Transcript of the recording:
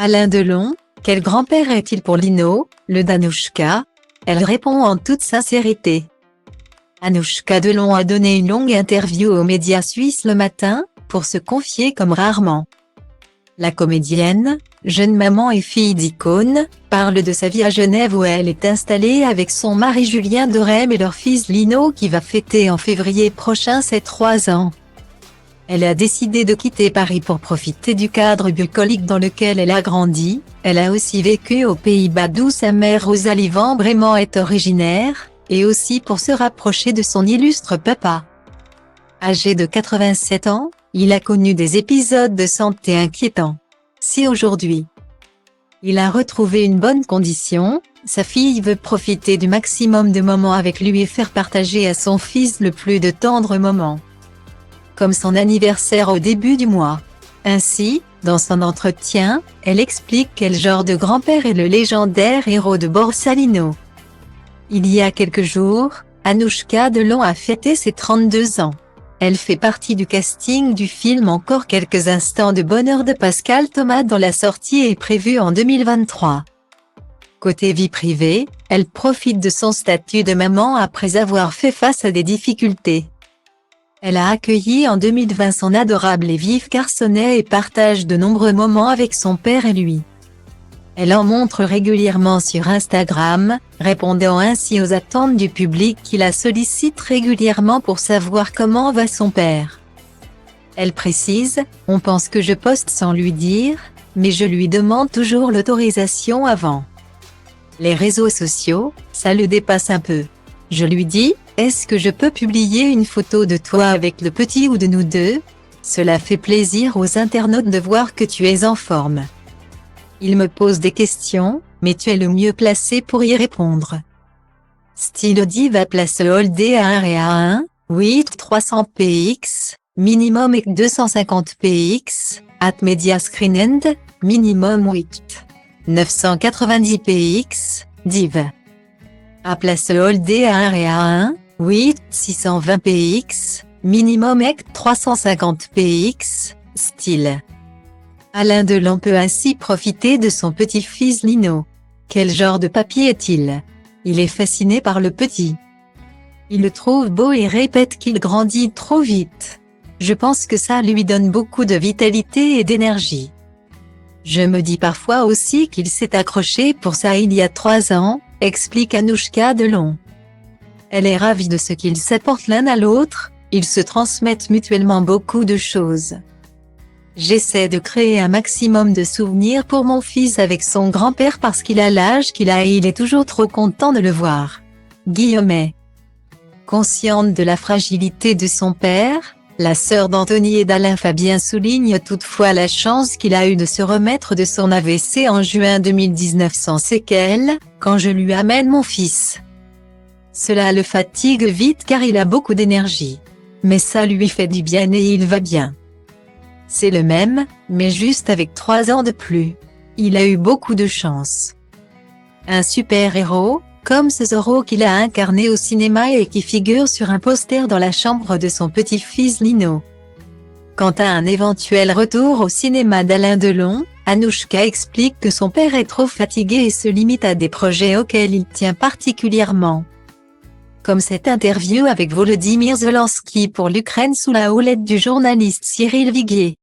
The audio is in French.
Alain Delon, quel grand-père est-il pour Lino, le d'Anouchka? Elle répond en toute sincérité. Anouchka Delon a donné une longue interview aux médias suisses Le Matin, pour se confier comme rarement. La comédienne, jeune maman et fille d'icône, parle de sa vie à Genève où elle est installée avec son mari Julien Dorem et leur fils Lino qui va fêter en février prochain ses 3 ans. Elle a décidé de quitter Paris pour profiter du cadre bucolique dans lequel elle a grandi. Elle a aussi vécu aux Pays-Bas d'où sa mère Rosalie Van Bremen est originaire, et aussi pour se rapprocher de son illustre papa. Âgé de 87 ans, il a connu des épisodes de santé inquiétants. Si aujourd'hui, il a retrouvé une bonne condition, sa fille veut profiter du maximum de moments avec lui et faire partager à son fils le plus de tendres moments. Comme son anniversaire au début du mois. Ainsi, dans son entretien, elle explique quel genre de grand-père est le légendaire héros de Borsalino. Il y a quelques jours, Anouchka Delon a fêté ses 32 ans. Elle fait partie du casting du film Encore quelques instants de bonheur de Pascal Thomas dont la sortie est prévue en 2023. Côté vie privée, elle profite de son statut de maman après avoir fait face à des difficultés. Elle a accueilli en 2020 son adorable et vif garçonnet et partage de nombreux moments avec son père et lui. Elle en montre régulièrement sur Instagram, répondant ainsi aux attentes du public qui la sollicite régulièrement pour savoir comment va son père. Elle précise, « On pense que je poste sans lui dire, mais je lui demande toujours l'autorisation avant. Les réseaux sociaux, ça le dépasse un peu. Je lui dis, est-ce que je peux publier une photo de toi avec le petit ou de nous deux? Cela fait plaisir aux internautes de voir que tu es en forme. Il me pose des questions, mais tu es le mieux placé pour y répondre. Style Diva place Holdé à 1 et à 1, 8 300 px, minimum et 250 px, @media screen end, minimum 8 990 px, div. À place Holdé à 1 et à 1, 8 620 px, minimum et 350 px, style. Alain Delon peut ainsi profiter de son petit-fils Lino. Quel genre de papier est-il? Il est fasciné par le petit. Il le trouve beau et répète qu'il grandit trop vite. Je pense que ça lui donne beaucoup de vitalité et d'énergie. Je me dis parfois aussi qu'il s'est accroché pour ça il y a 3 ans, explique Anouchka Delon. Elle est ravie de ce qu'ils s'apportent l'un à l'autre, ils se transmettent mutuellement beaucoup de choses. J'essaie de créer un maximum de souvenirs pour mon fils avec son grand-père parce qu'il a l'âge qu'il a et il est toujours trop content de le voir. Guillemets. Consciente de la fragilité de son père, la sœur d'Anthony et d'Alain Fabien souligne toutefois la chance qu'il a eue de se remettre de son AVC en juin 2019 sans séquelles, quand je lui amène mon fils. Cela le fatigue vite car il a beaucoup d'énergie. Mais ça lui fait du bien et il va bien. C'est le même, mais juste avec 3 ans de plus. Il a eu beaucoup de chance. Un super-héros, comme ce Zorro qu'il a incarné au cinéma et qui figure sur un poster dans la chambre de son petit-fils Lino. Quant à un éventuel retour au cinéma d'Alain Delon, Anouchka explique que son père est trop fatigué et se limite à des projets auxquels il tient particulièrement. Comme cette interview avec Volodymyr Zelensky pour l'Ukraine sous la houlette du journaliste Cyril Viguier.